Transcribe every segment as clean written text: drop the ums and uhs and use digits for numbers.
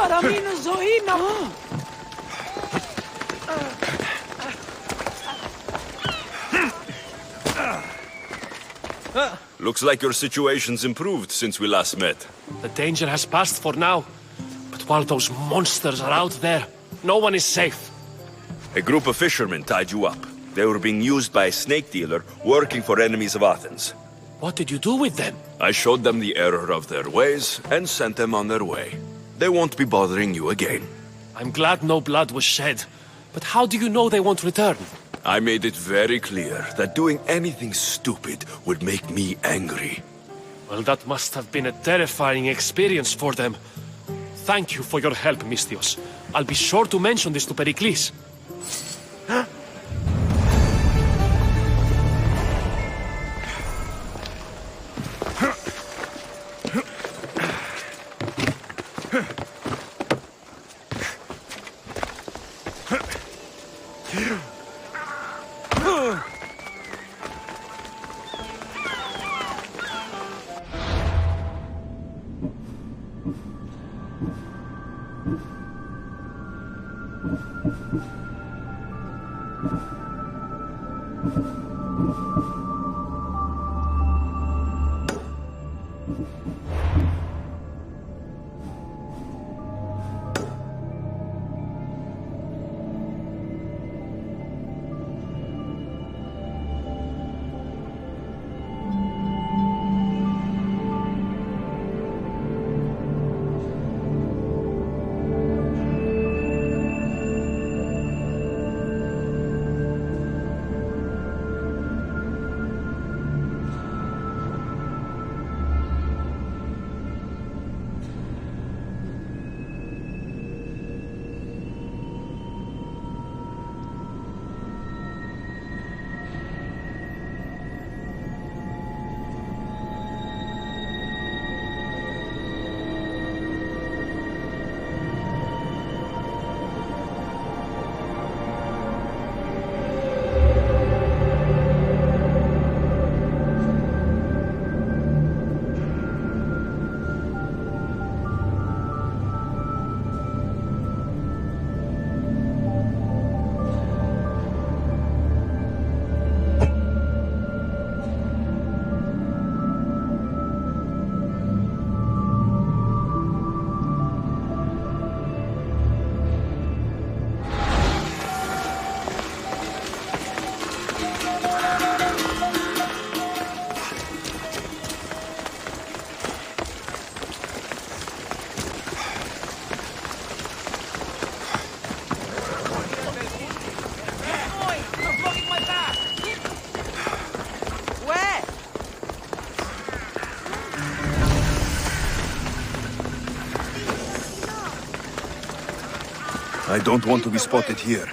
παραμείνω ζωή να... Looks like your situation's improved since we last met. The danger has passed for now. But while those monsters are out there, no one is safe. A group of fishermen tied you up. They were being used by a snake dealer working for enemies of Athens. What did you do with them? I showed them the error of their ways and sent them on their way. They won't be bothering you again. I'm glad no blood was shed. But how do you know they won't return? I made it very clear that doing anything stupid would make me angry. Well, that must have been a terrifying experience for them. Thank you for your help, Mystios. I'll be sure to mention this to Pericles. I don't want to be spotted here.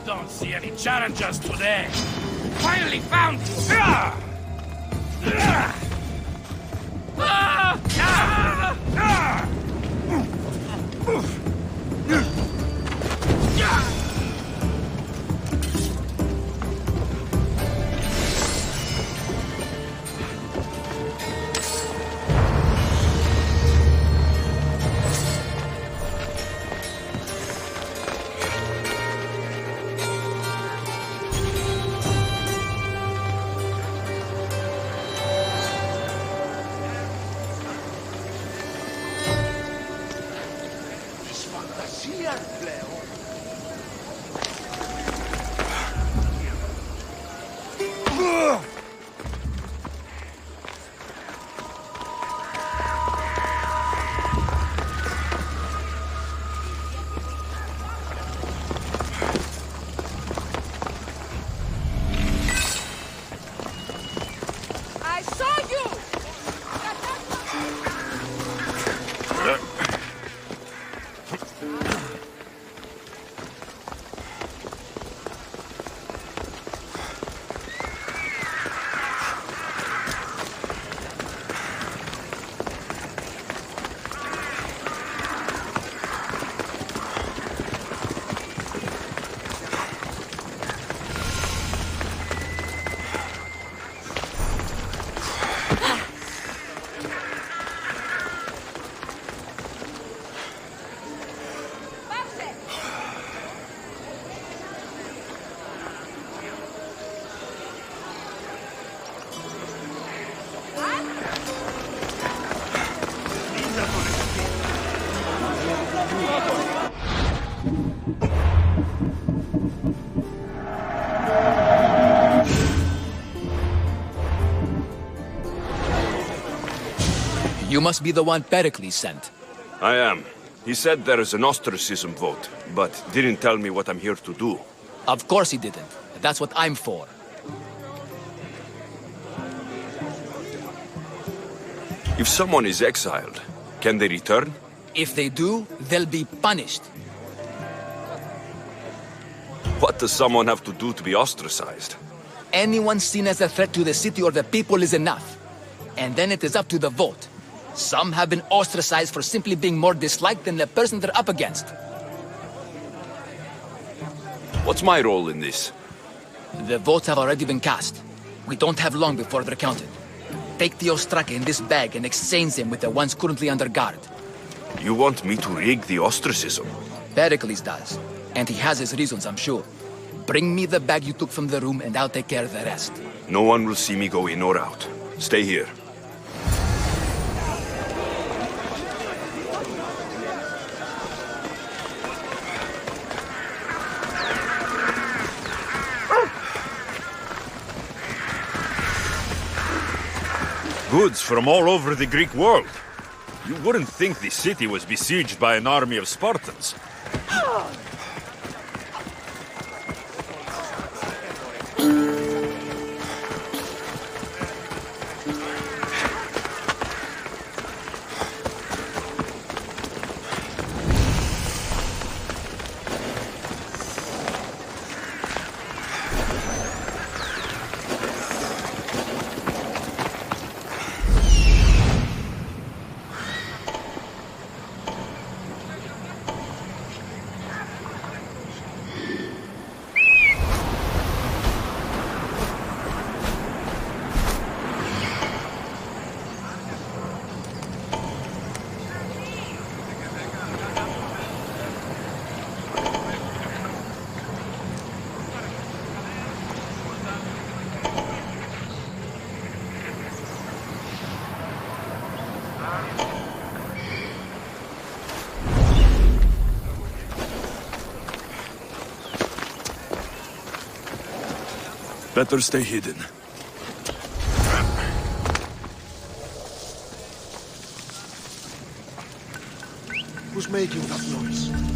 Don't see any challengers today. Finally found you! You must be the one Pericles sent. I am. He said there is an ostracism vote, but didn't tell me what I'm here to do. Of course he didn't. That's what I'm for. If someone is exiled, can they return? If they do, they'll be punished. What does someone have to do to be ostracized? Anyone seen as a threat to the city or the people is enough. And then it is up to the vote. Some have been ostracized for simply being more disliked than the person they're up against. What's my role in this? The votes have already been cast. We don't have long before they're counted. Take the Ostraka in this bag and exchange them with the ones currently under guard. You want me to rig the ostracism? Pericles does. And he has his reasons, I'm sure. Bring me the bag you took from the room and I'll take care of the rest. No one will see me go in or out. Stay here. Goods from all over the Greek world. You wouldn't think the city was besieged by an army of Spartans. Better stay hidden. Who's making that noise?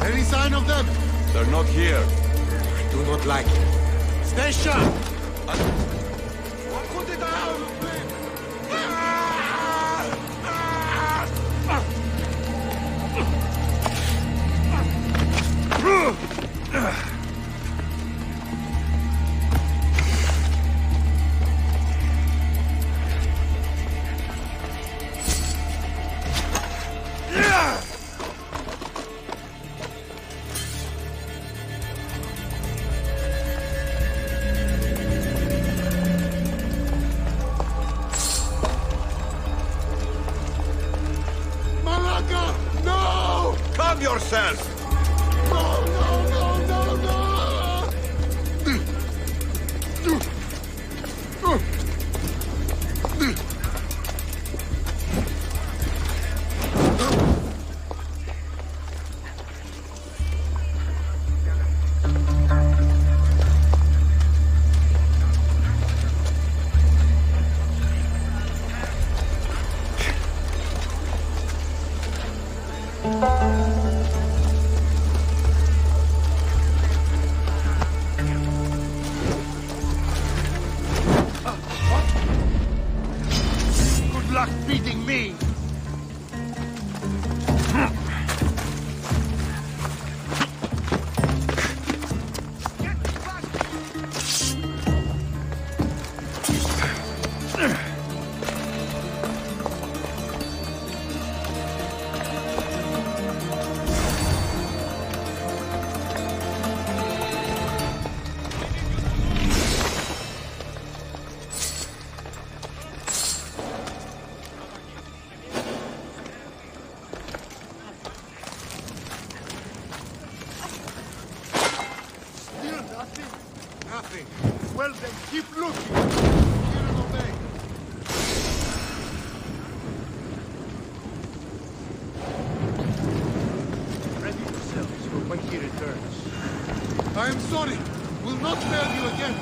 Any sign of them? They're not here. I do not like it. Stay sharp! Put it down! Yourself! No, no, no, no, no! Beating me! Nothing. Well then, keep looking. Hear and obey. Ready yourselves for when he returns. I am sorry. Will not fail you again.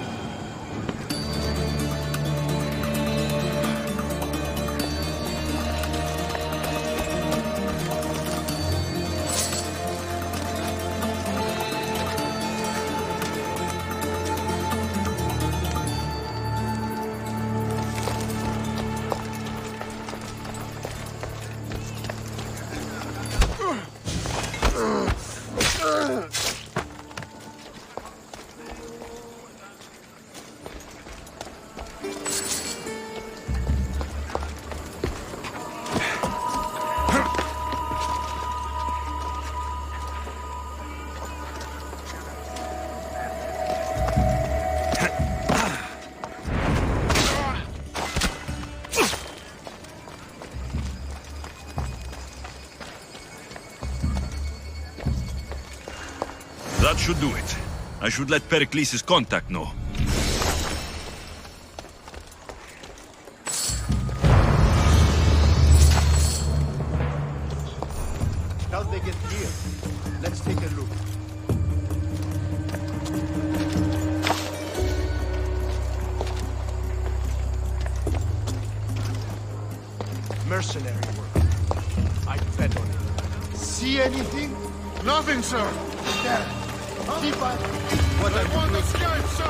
That should do it. I should let Pericles' contact know. Mercenary work. I bet on it. See anything? Nothing, sir. There. Keep up. What I want to escape, sir.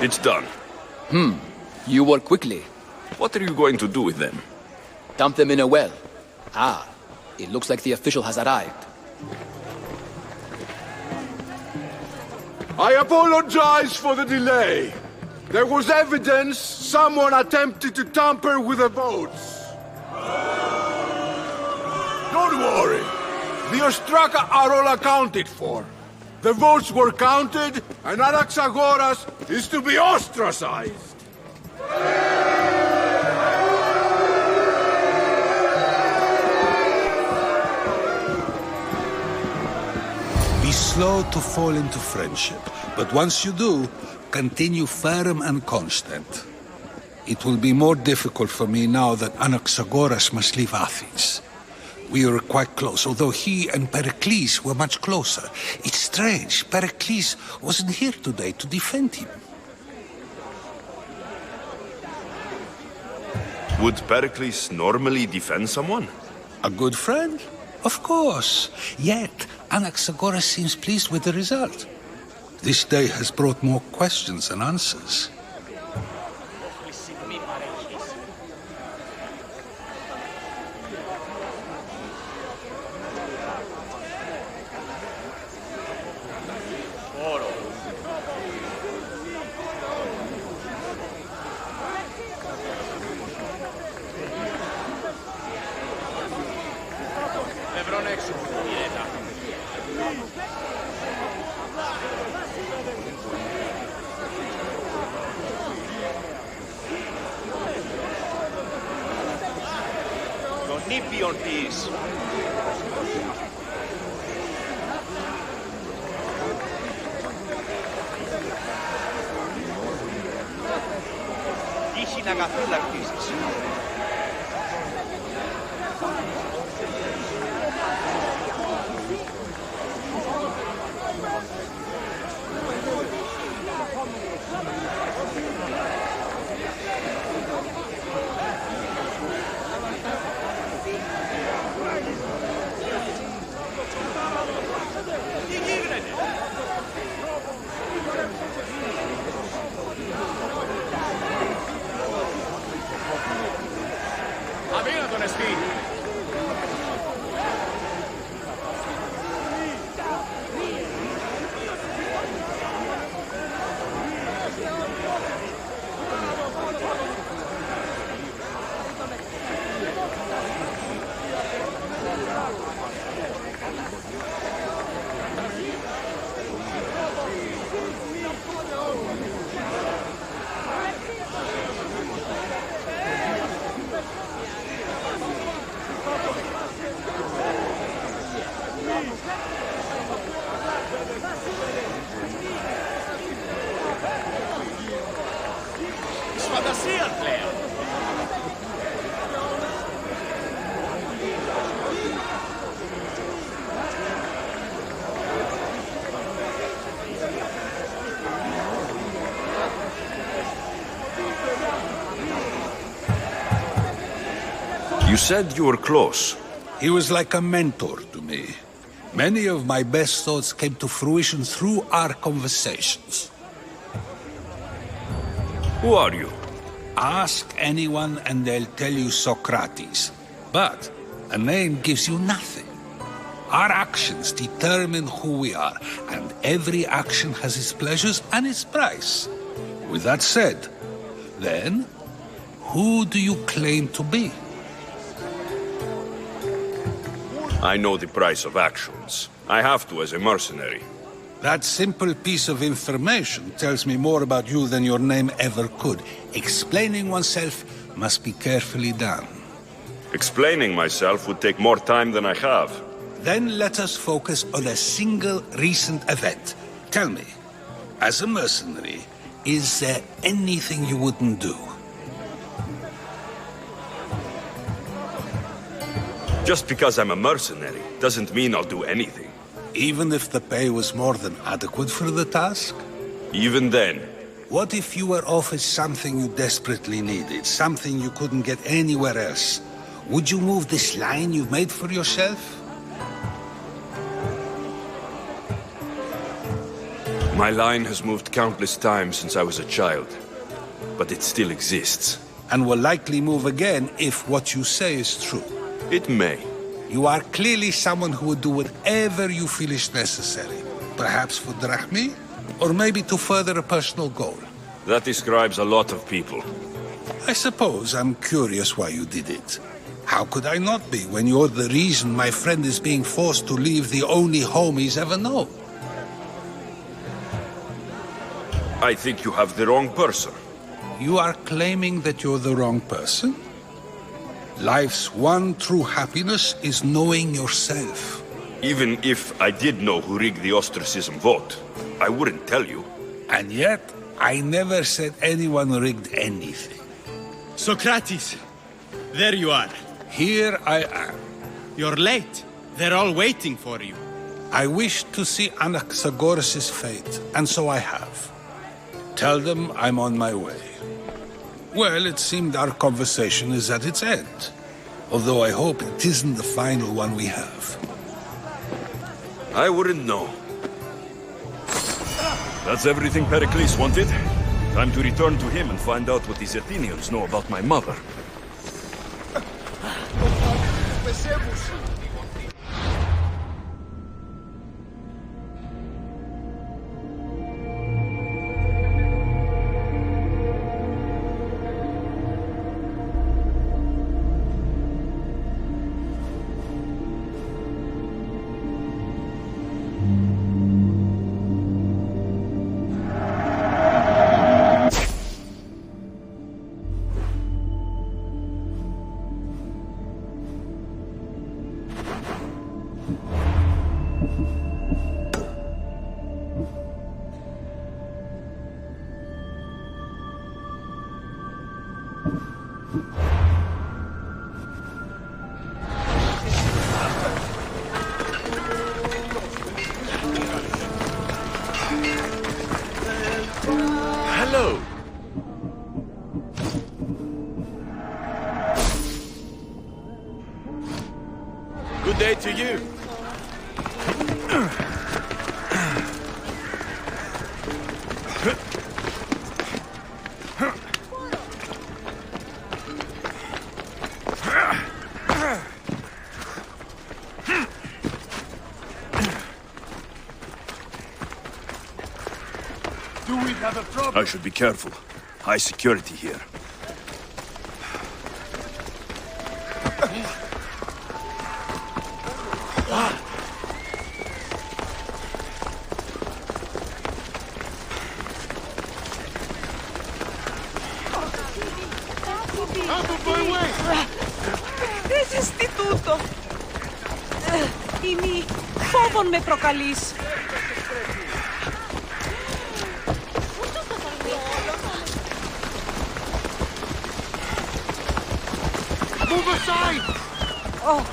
It's done. You work quickly. What are you going to do with them? Dump them in a well. Ah, it looks like the official has arrived. I apologize for the delay. There was evidence someone attempted to tamper with the votes. Don't worry. The Ostraka are all accounted for. The votes were counted, and Anaxagoras is to be ostracized. Be slow to fall into friendship, but once you do, continue firm and constant. It will be more difficult for me now that Anaxagoras must leave Athens. We were quite close, although he and Pericles were much closer. It's strange, Pericles wasn't here today to defend him. Would Pericles normally defend someone? A good friend? Of course. Yet, Anaxagoras seems pleased with the result. This day has brought more questions than answers. Nippion piece. Τύχη να καθόλαρτήσεις. Φαντασία πλέον. You said you were close. He was like a mentor to me. Many of my best thoughts came to fruition through our conversations. Who are you? Ask anyone and they'll tell you Socrates. But a name gives you nothing. Our actions determine who we are, and every action has its pleasures and its price. With that said, then, who do you claim to be? I know the price of actions. I have to as a mercenary. That simple piece of information tells me more about you than your name ever could. Explaining oneself must be carefully done. Explaining myself would take more time than I have. Then let us focus on a single recent event. Tell me, as a mercenary, is there anything you wouldn't do? Just because I'm a mercenary doesn't mean I'll do anything. Even if the pay was more than adequate for the task? Even then. What if you were offered something you desperately needed, something you couldn't get anywhere else? Would you move this line you've made for yourself? My line has moved countless times since I was a child, but it still exists. And will likely move again if what you say is true. It may. You are clearly someone who would do whatever you feel is necessary. Perhaps for drachmi, or maybe to further a personal goal. That describes a lot of people. I suppose I'm curious why you did it. How could I not be when you're the reason my friend is being forced to leave the only home he's ever known? I think you have the wrong person. You are claiming that you're the wrong person? Life's one true happiness is knowing yourself. Even if I did know who rigged the ostracism vote, I wouldn't tell you. And yet, I never said anyone rigged anything. Socrates, there you are. Here I am. You're late. They're all waiting for you. I wish to see Anaxagoras' fate, and so I have. Tell them I'm on my way. Well, it seemed our conversation is at its end. Although I hope it isn't the final one we have. I wouldn't know. That's everything Pericles wanted. Time to return to him and find out what these Athenians know about my mother. Hello. Good day to you. Do we have a problem? I should be careful. High security here. Out of my way! Ρεζιστιτούτο! Ημί, φόβον με προκαλείς. Move aside! Oh.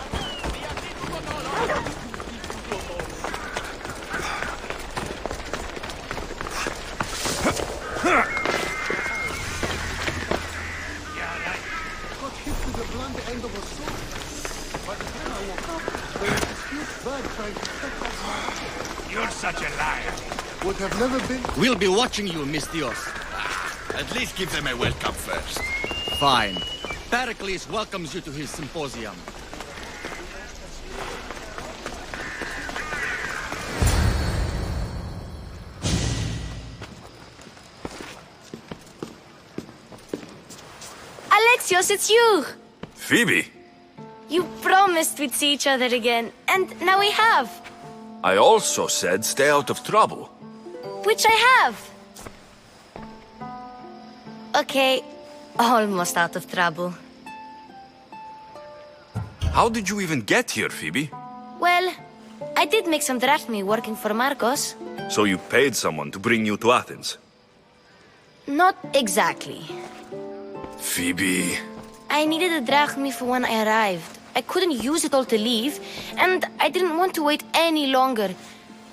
Got hit with the blunt end of a sword. bird trying to set that man. You're such a liar. Would have never been... We'll be watching you, Mistios. At least give them a welcome first. Fine. Pericles welcomes you to his symposium. Alexios, it's you! Phoebe! You promised we'd see each other again, and now we have. I also said stay out of trouble. Which I have. Okay, almost out of trouble. How did you even get here, Phoebe? Well, I did make some drachmi working for Marcos. So you paid someone to bring you to Athens? Not exactly. Phoebe... I needed a drachmi for when I arrived. I couldn't use it all to leave, and I didn't want to wait any longer.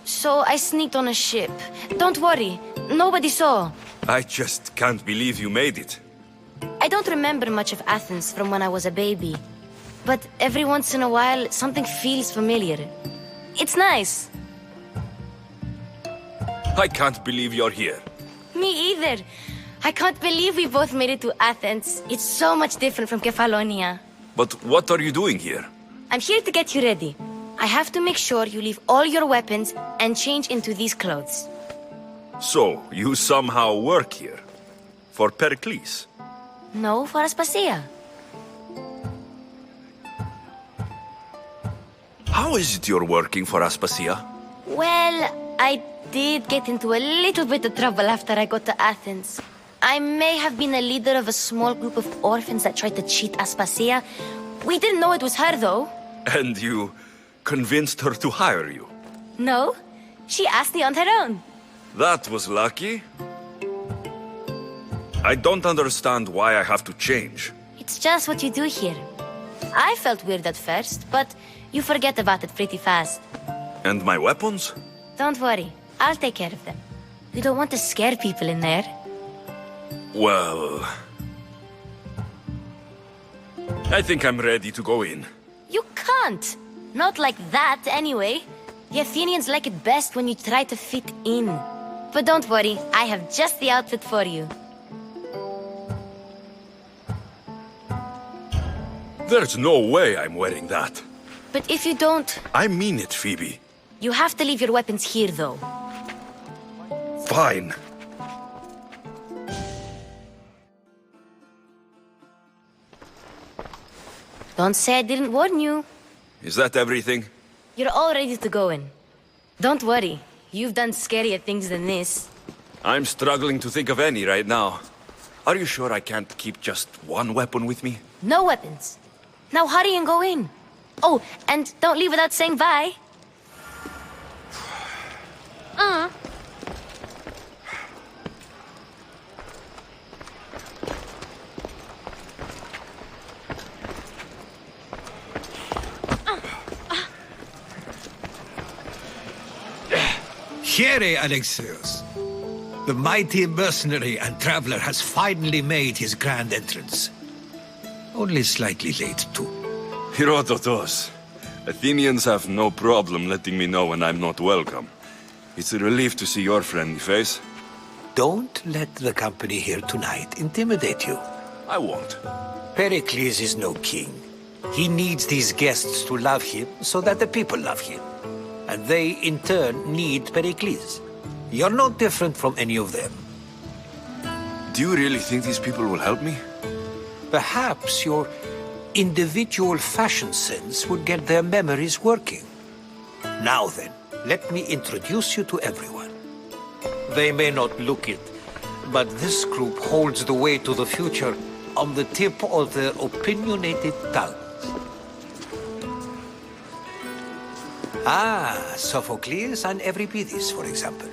So I sneaked on a ship. Don't worry, nobody saw. I just can't believe you made it. I don't remember much of Athens from when I was a baby. But every once in a while, something feels familiar. It's nice. I can't believe you're here. Me either. I can't believe we both made it to Athens. It's so much different from Kefalonia. But what are you doing here? I'm here to get you ready. I have to make sure you leave all your weapons and change into these clothes. So, you somehow work here? For Pericles? No, for Aspasia. How is it you're working for Aspasia? Well, I did get into a little bit of trouble after I got to Athens. I may have been a leader of a small group of orphans that tried to cheat Aspasia. We didn't know it was her, though. And you convinced her to hire you? No, she asked me on her own. That was lucky. I don't understand why I have to change. It's just what you do here. I felt weird at first, but you forget about it pretty fast. And my weapons? Don't worry, I'll take care of them. You don't want to scare people in there. Well... I think I'm ready to go in. You can't! Not like that, anyway. The Athenians like it best when you try to fit in. But don't worry, I have just the outfit for you. There's no way I'm wearing that. But if you don't... I mean it, Phoebe. You have to leave your weapons here, though. Fine. Don't say I didn't warn you. Is that everything? You're all ready to go in. Don't worry, you've done scarier things than this. I'm struggling to think of any right now. Are you sure I can't keep just one weapon with me? No weapons. Now hurry and go in. Oh, and don't leave without saying bye. Here, Alexios. The mighty mercenary and traveler has finally made his grand entrance. Only slightly late, too. Herodotos. Athenians have no problem letting me know when I'm not welcome. It's a relief to see your friendly face. Don't let the company here tonight intimidate you. I won't. Pericles is no king. He needs these guests to love him so that the people love him. And they, in turn, need Pericles. You're no different from any of them. Do you really think these people will help me? Perhaps your individual fashion sense would get their memories working. Now then, let me introduce you to everyone. They may not look it, but this group holds the way to the future on the tip of their opinionated tongues. Sophocles and Euripides, for example.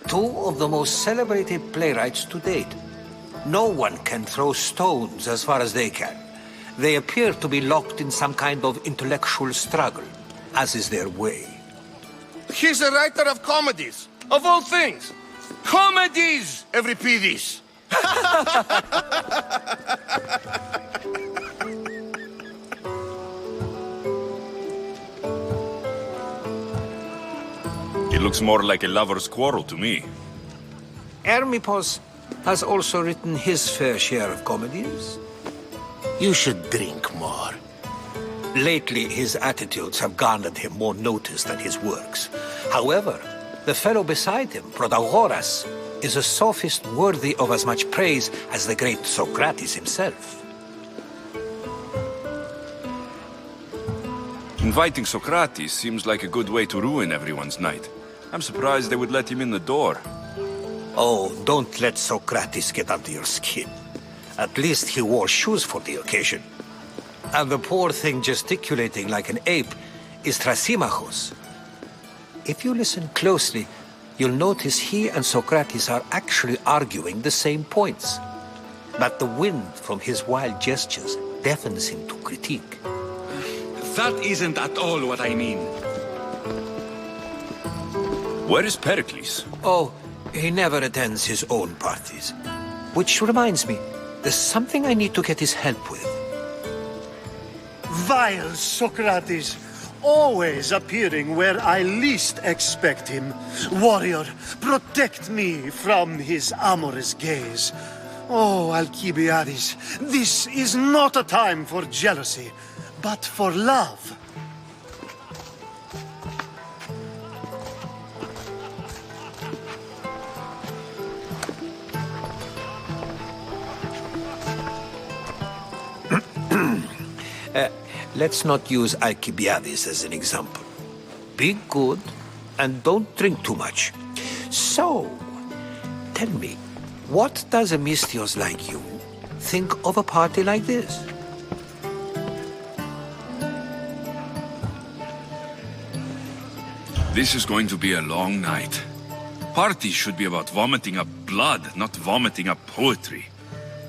Two of the most celebrated playwrights to date. No one can throw stones as far as they can. They appear to be locked in some kind of intellectual struggle, as is their way. He's a writer of comedies, of all things. Comedies, Euripides. It looks more like a lover's quarrel to me. Hermipos has also written his fair share of comedies. You should drink more. Lately, his attitudes have garnered him more notice than his works. However, the fellow beside him, Protagoras, is a sophist worthy of as much praise as the great Socrates himself. Inviting Socrates seems like a good way to ruin everyone's night. I'm surprised they would let him in the door. Oh, don't let Socrates get under your skin. At least he wore shoes for the occasion. And the poor thing gesticulating like an ape is Thrasymachos. If you listen closely, you'll notice he and Socrates are actually arguing the same points. But the wind from his wild gestures deafens him to critique. That isn't at all what I mean. Where is Pericles? Oh, he never attends his own parties. Which reminds me, there's something I need to get his help with. Vile Socrates, always appearing where I least expect him. Warrior, protect me from his amorous gaze. Oh, Alcibiades, this is not a time for jealousy, but for love. Let's not use Alcibiades as an example. Be good and don't drink too much. So, tell me, what does a Misthios like you think of a party like this? This is going to be a long night. Parties should be about vomiting up blood, not vomiting up poetry.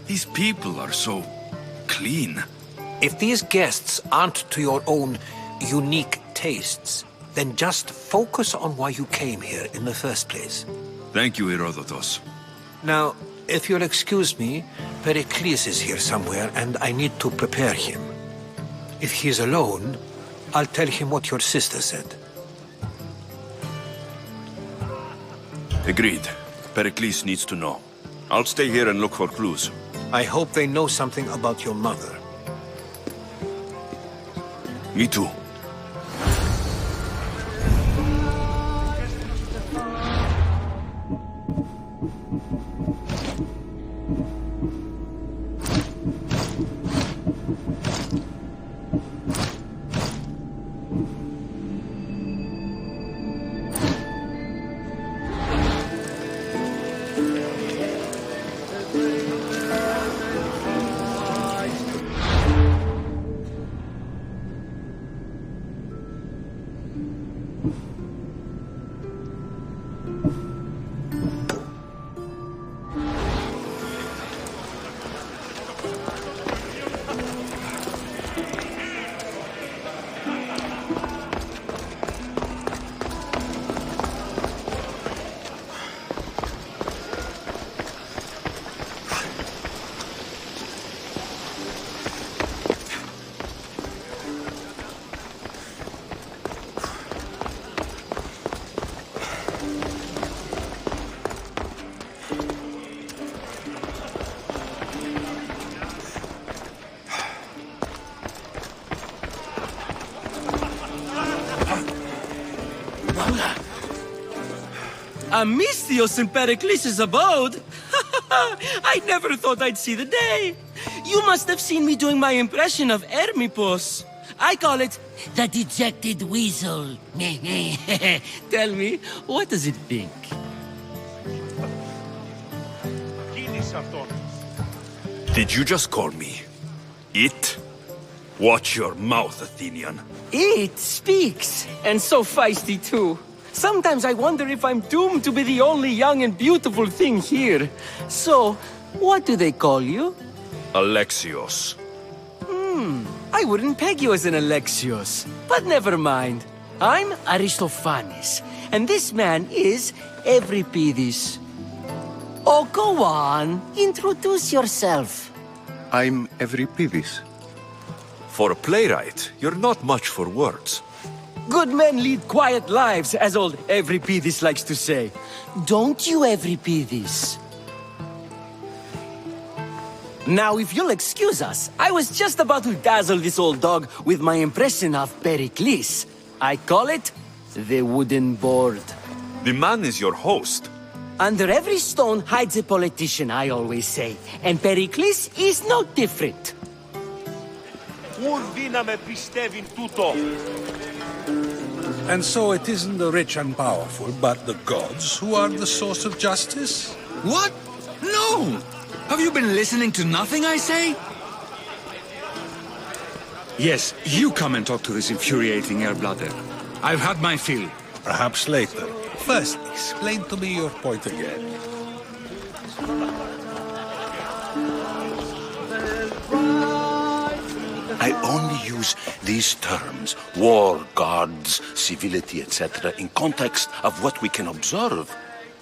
These people are so clean. If these guests aren't to your own unique tastes, then just focus on why you came here in the first place. Thank you, Herodotus. Now, if you'll excuse me, Pericles is here somewhere and I need to prepare him. If he's alone, I'll tell him what your sister said. Agreed. Pericles needs to know. I'll stay here and look for clues. I hope they know something about your mother. Me too. A Misthios in Pericles' abode? I never thought I'd see the day. You must have seen me doing my impression of Hermipos. I call it the dejected weasel. Tell me, what does it think? Did you just call me it? Watch your mouth, Athenian. It speaks, and so feisty too. Sometimes I wonder if I'm doomed to be the only young and beautiful thing here. So, what do they call you? Alexios. I wouldn't peg you as an Alexios. But never mind. I'm Aristophanes, and this man is Euripides. Oh, go on. Introduce yourself. I'm Euripides. For a playwright, you're not much for words. Good men lead quiet lives, as old Evripidis likes to say. Don't you, Evripidis? Now, if you'll excuse us, I was just about to dazzle this old dog with my impression of Pericles. I call it the wooden board. The man is your host. Under every stone hides a politician, I always say. And Pericles is no different. And so it isn't the rich and powerful, but the gods who are the source of justice? What? No! Have you been listening to nothing I say? Yes, you come and talk to this infuriating airbladder. I've had my fill. Perhaps later. First, explain to me your point again. I only use these terms, war, gods, civility, etc., in context of what we can observe.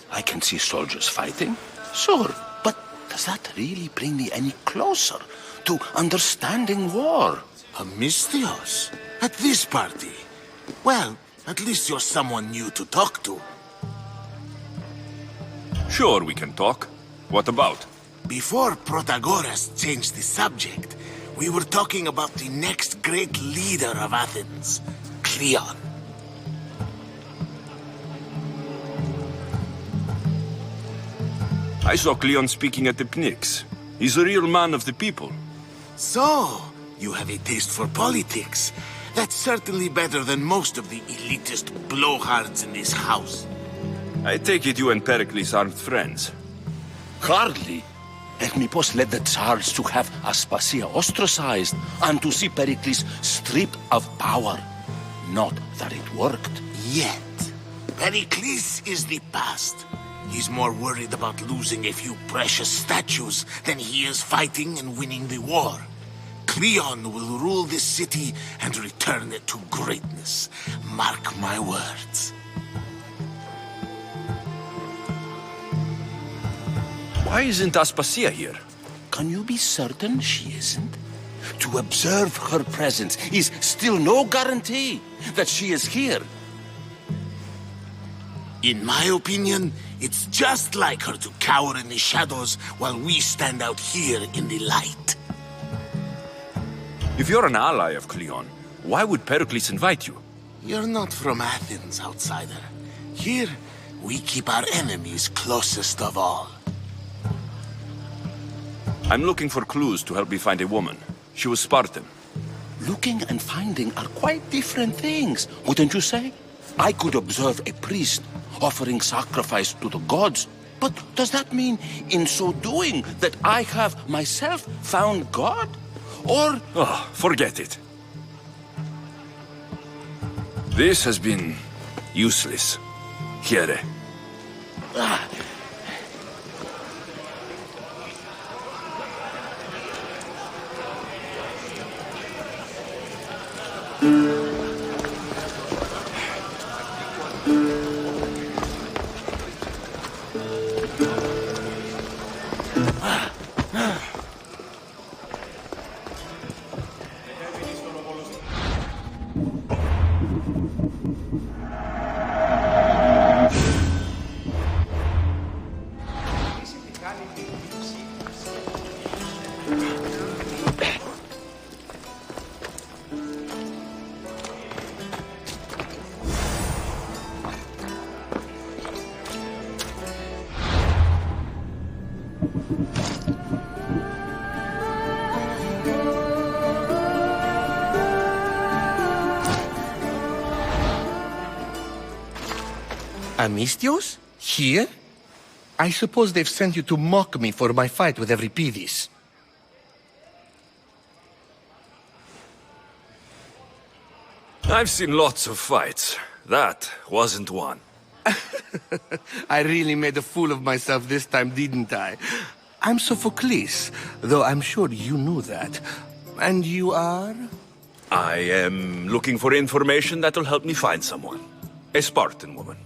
I can see soldiers fighting, sure, but does that really bring me any closer to understanding war? Misthios? At this party? Well, at least you're someone new to talk to. Sure, we can talk. What about? Before Protagoras changed the subject, we were talking about the next great leader of Athens, Cleon. I saw Cleon speaking at the Pnyx. He's a real man of the people. So, you have a taste for politics. That's certainly better than most of the elitist blowhards in this house. I take it you and Pericles aren't friends. Hardly. Hermippos led the Tsars to have Aspasia ostracized and to see Pericles stripped of power. Not that it worked. Yet. Pericles is the past. He's more worried about losing a few precious statues than he is fighting and winning the war. Cleon will rule this city and return it to greatness. Mark my words. Why isn't Aspasia here? Can you be certain she isn't? To observe her presence is still no guarantee that she is here. In my opinion, it's just like her to cower in the shadows while we stand out here in the light. If you're an ally of Cleon, why would Pericles invite you? You're not from Athens, outsider. Here, we keep our enemies closest of all. I'm looking for clues to help me find a woman. She was Spartan. Looking and finding are quite different things, wouldn't you say? I could observe a priest offering sacrifice to the gods, but does that mean, in so doing, that I have myself found God? Or... Oh, forget it. This has been useless. Here. Misthios? Here? I suppose they've sent you to mock me for my fight with Evripidis. I've seen lots of fights. That wasn't one. I really made a fool of myself this time, didn't I? I'm Sophocles, though I'm sure you knew that. And you are? I am looking for information that'll help me find someone. A Spartan woman.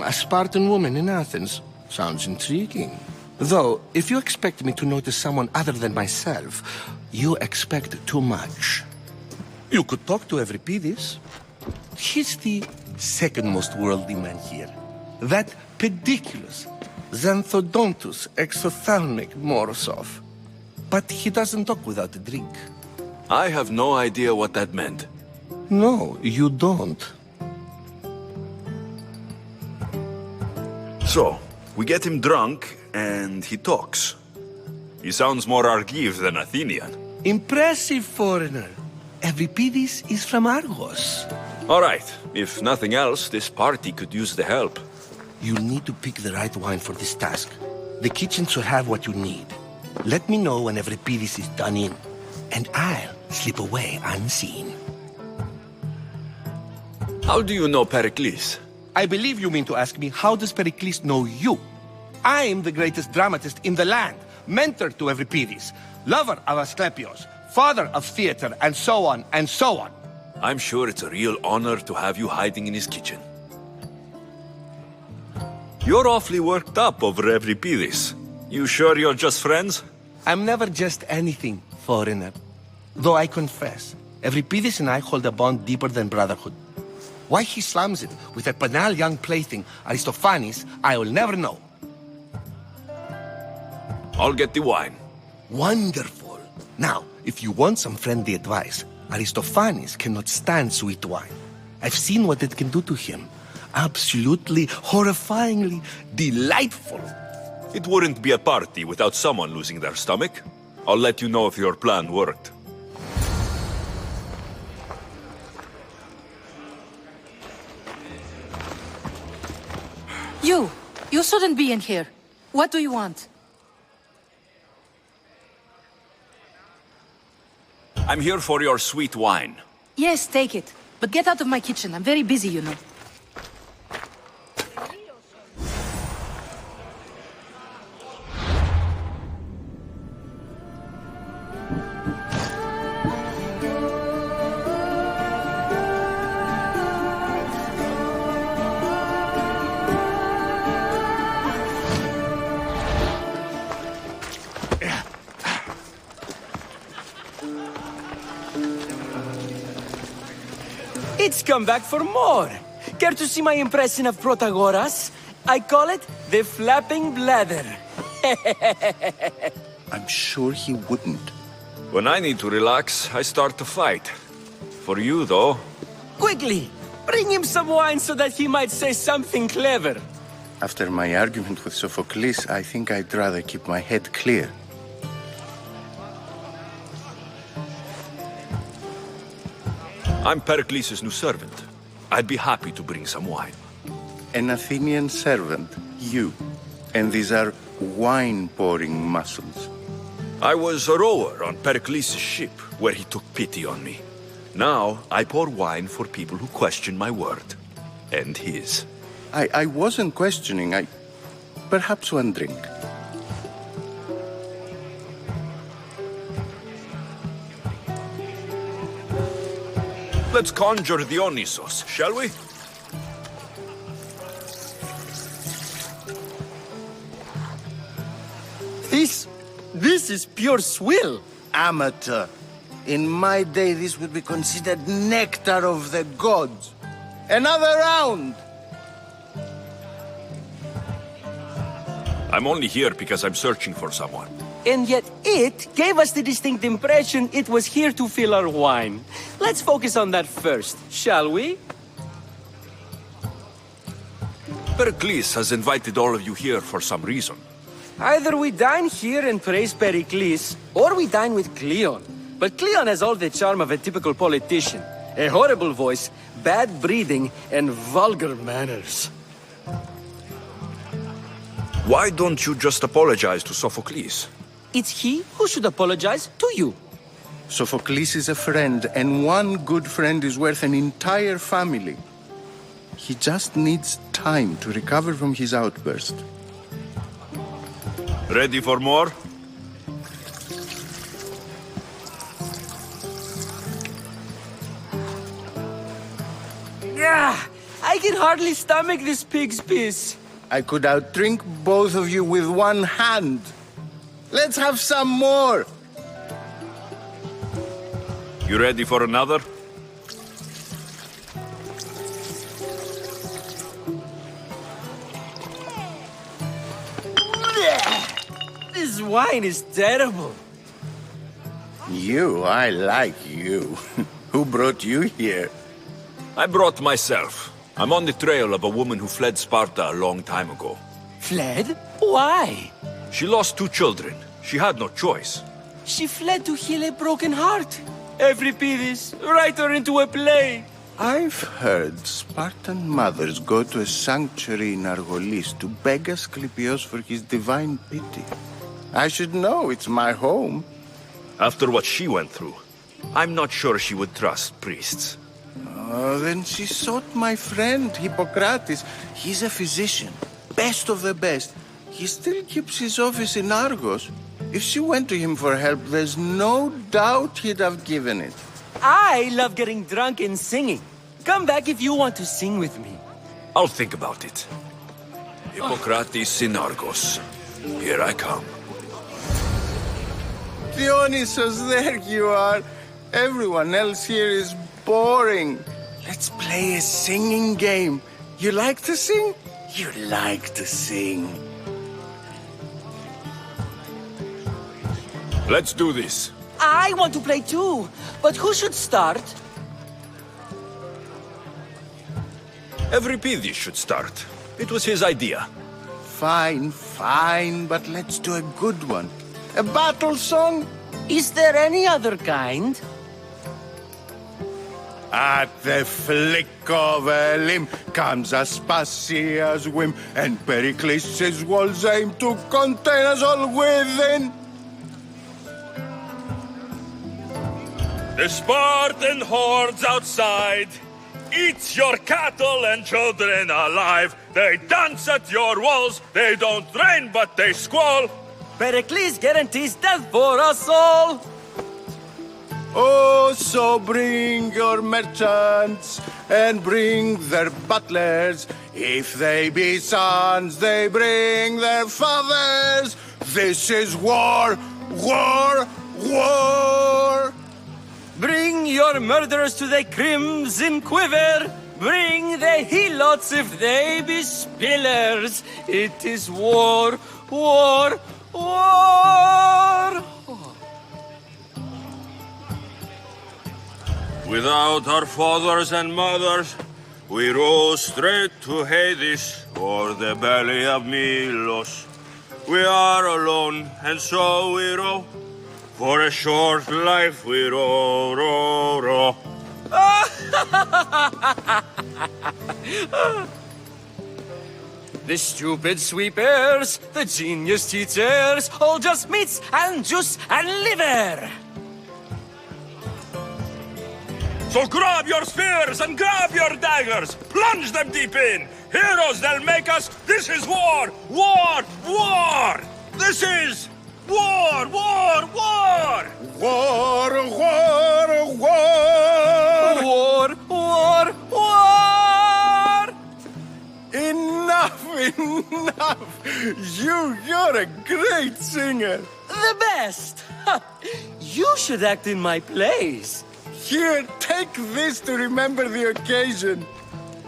A Spartan woman in Athens. Sounds intriguing. Though, if you expect me to notice someone other than myself, you expect too much. You could talk to Evripidis. he's the second most worldly man here. That pediculous Xanthodontus exophthalmic Morosov. But he doesn't talk without a drink. I have no idea what that meant. No, you don't. So, we get him drunk, and he talks. He sounds more Argiv than Athenian. Impressive, foreigner. Euripides is from Argos. All right, if nothing else, this party could use the help. You'll need to pick the right wine for this task. The kitchen should have what you need. Let me know when Euripides is done in, and I'll slip away unseen. How do you know Pericles? I believe you mean to ask me, how does Pericles know you? I'm the greatest dramatist in the land, mentor to Euripides, lover of Asclepios, father of theater, and so on, and so on. I'm sure it's a real honor to have you hiding in his kitchen. You're awfully worked up over Euripides. You sure you're just friends? I'm never just anything, foreigner. Though I confess, Euripides and I hold a bond deeper than brotherhood. Why he slams it with a banal young plaything, Aristophanes, I will never know. I'll get the wine. Wonderful. Now, if you want some friendly advice, Aristophanes cannot stand sweet wine. I've seen what it can do to him. Absolutely, horrifyingly delightful. It wouldn't be a party without someone losing their stomach. I'll let you know if your plan worked. You shouldn't be in here. What do you want? I'm here for your sweet wine. Yes, take it. But get out of my kitchen. I'm very busy, you know. It's come back for more. Care to see my impression of Protagoras? I call it the flapping bladder. I'm sure he wouldn't. When I need to relax, I start to fight. For you, though. Quickly, bring him some wine so that he might say something clever. After my argument with Sophocles, I think I'd rather keep my head clear. I'm Pericles' new servant. I'd be happy to bring some wine. An Athenian servant, you. And these are wine-pouring muscles. I was a rower on Pericles' ship, where he took pity on me. Now, I pour wine for people who question my word. And his. I wasn't questioning. Perhaps one drink. Let's conjure Dionysos, shall we? This is pure swill. Amateur. In my day, this would be considered nectar of the gods. Another round! I'm only here because I'm searching for someone. And yet it gave us the distinct impression it was here to fill our wine. Let's focus on that first, shall we? Pericles has invited all of you here for some reason. Either we dine here and praise Pericles, or we dine with Cleon. But Cleon has all the charm of a typical politician. A horrible voice, bad breeding, and vulgar manners. Why don't you just apologize to Sophocles? It's he who should apologize to you. Sophocles is a friend, and one good friend is worth an entire family. He just needs time to recover from his outburst. Ready for more? Yeah, I can hardly stomach this pig's piss. I could outdrink both of you with one hand. Let's have some more. You ready for another? This wine is terrible. I like you. Who brought you here? I brought myself. I'm on the trail of a woman who fled Sparta a long time ago. Fled? Why? She lost 2 children. She had no choice. She fled to heal a broken heart. Euripides, write her into a play. I've heard Spartan mothers go to a sanctuary in Argolis to beg Asclepios for his divine pity. I should know, it's my home. After what she went through, I'm not sure she would trust priests. Oh, then she sought my friend, Hippocrates. He's a physician, best of the best. He still keeps his office in Argos. If she went to him for help, there's no doubt he'd have given it. I love getting drunk and singing. Come back if you want to sing with me. I'll think about it. Hippocrates in Argos. Here I come. Dionysus, there you are. Everyone else here is boring. Let's play a singing game. You like to sing? You like to sing. Let's do this. I want to play too, but who should start? Euripides should start. It was his idea. Fine, but let's do a good one. A battle song? Is there any other kind? At the flick of a limb comes Aspasia's whim, and Pericles' walls aim to contain us all within. The Spartan hordes outside eat your cattle and children alive. They dance at your walls. They don't rain, but they squall. Pericles guarantees death for us all. Oh, so bring your merchants and bring their butlers. If they be sons, they bring their fathers. This is war, war, war. Bring your murderers to the crimson quiver. Bring the helots if they be spillers. It is war, war, war. Without our fathers and mothers, we rose straight to Hades or the belly of Milos. We are alone, and so we row. For a short life we row, row, row. The stupid sweepers, the genius teachers, all just meats and juice and liver. So grab your spears and grab your daggers, plunge them deep in. Heroes they'll make us. This is war, war, war. This is war, war, war. War, war, war. War, war, war. Enough, enough. You're a great singer. The best. You should act in my plays. Here, take this to remember the occasion.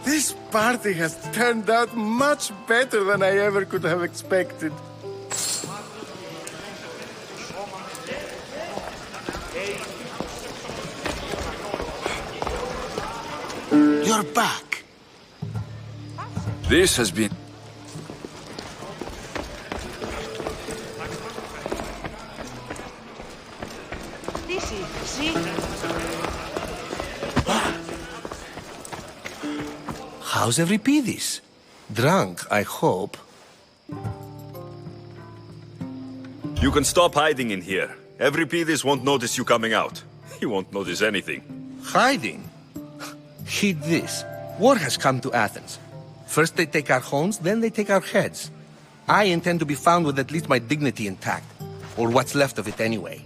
This party has turned out much better than I ever could have expected. You're back. This has been... How's Euripides? Drunk, I hope. You can stop hiding in here. Euripides won't notice you coming out. He won't notice anything. Hiding? Heed this. War has come to Athens. First they take our homes, then they take our heads. I intend to be found with at least my dignity intact. Or what's left of it anyway.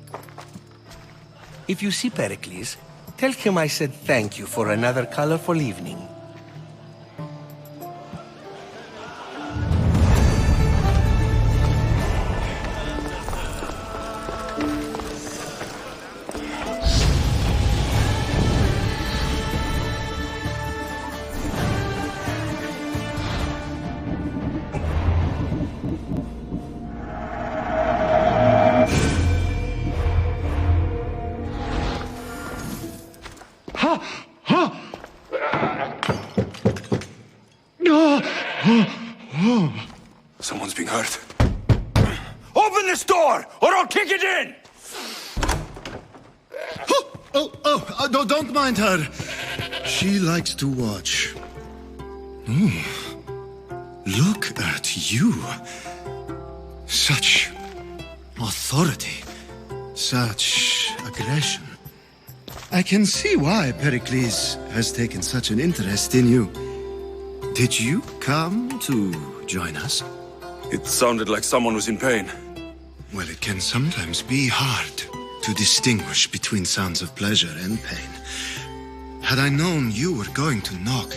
If you see Pericles, tell him I said thank you for another colorful evening. Someone's being hurt. Open this door, or I'll kick it in! No, don't mind her. She likes to watch. Look at you. Such authority. Such aggression. I can see why Pericles has taken such an interest in you. Did you come to join us? It sounded like someone was in pain. Well, it can sometimes be hard to distinguish between sounds of pleasure and pain. Had I known you were going to knock,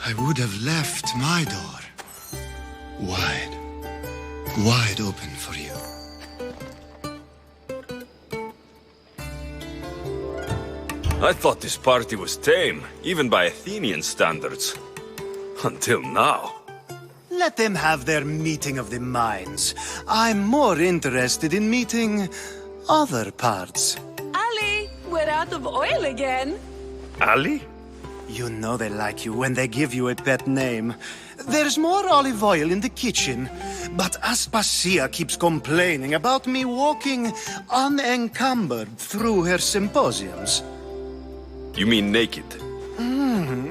I would have left my door wide open for you. I thought this party was tame, even by Athenian standards. Until now. Let them have their meeting of the minds. I'm more interested in meeting other parts. Ali, we're out of oil again. Ali? You know they like you when they give you a pet name. There's more olive oil in the kitchen, but Aspasia keeps complaining about me walking unencumbered through her symposiums. You mean naked?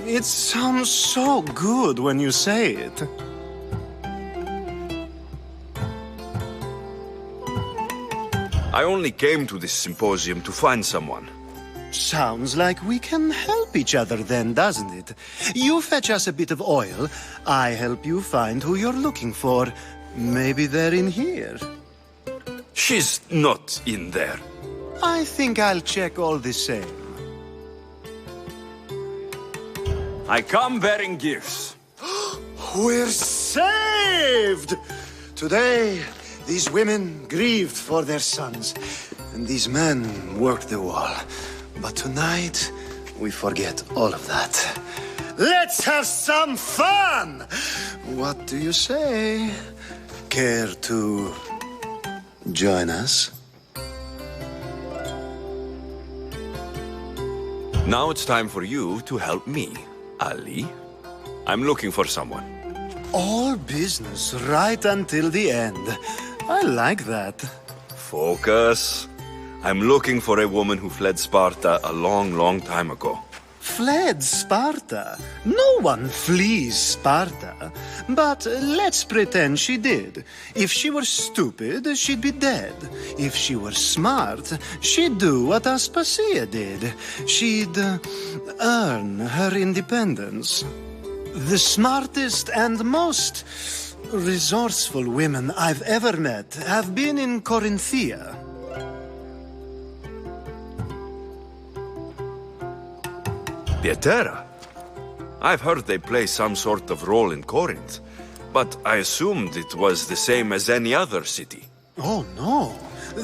It sounds so good when you say it. I only came to this symposium to find someone. Sounds like we can help each other then, doesn't it? You fetch us a bit of oil, I help you find who you're looking for. Maybe they're in here. She's not in there. I think I'll check all the same. I come bearing gifts. We're saved! Today, these women grieved for their sons, and these men worked the wall. But tonight, we forget all of that. Let's have some fun! What do you say? Care to join us? Now it's time for you to help me, Ali. I'm looking for someone. All business right until the end. I like that. Focus. I'm looking for a woman who fled Sparta a long, long time ago. Fled Sparta? No one flees Sparta. But let's pretend she did. If she were stupid, she'd be dead. If she were smart, she'd do what Aspasia did. She'd earn her independence. The smartest and most resourceful women I've ever met have been in Corinthia. Pietera? I've heard they play some sort of role in Corinth, but I assumed it was the same as any other city. Oh, no.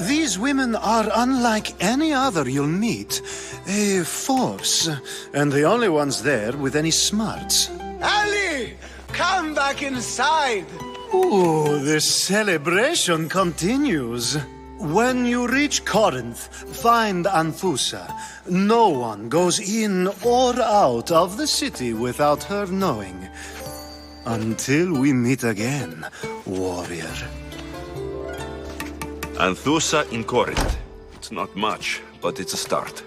These women are unlike any other you'll meet. A force, and the only ones there with any smarts. Ali! Come back inside! Ooh, the celebration continues. When you reach Corinth, find Anthusa. No one goes in or out of the city without her knowing. Until we meet again, warrior. Anthusa in Corinth. It's not much, but it's a start.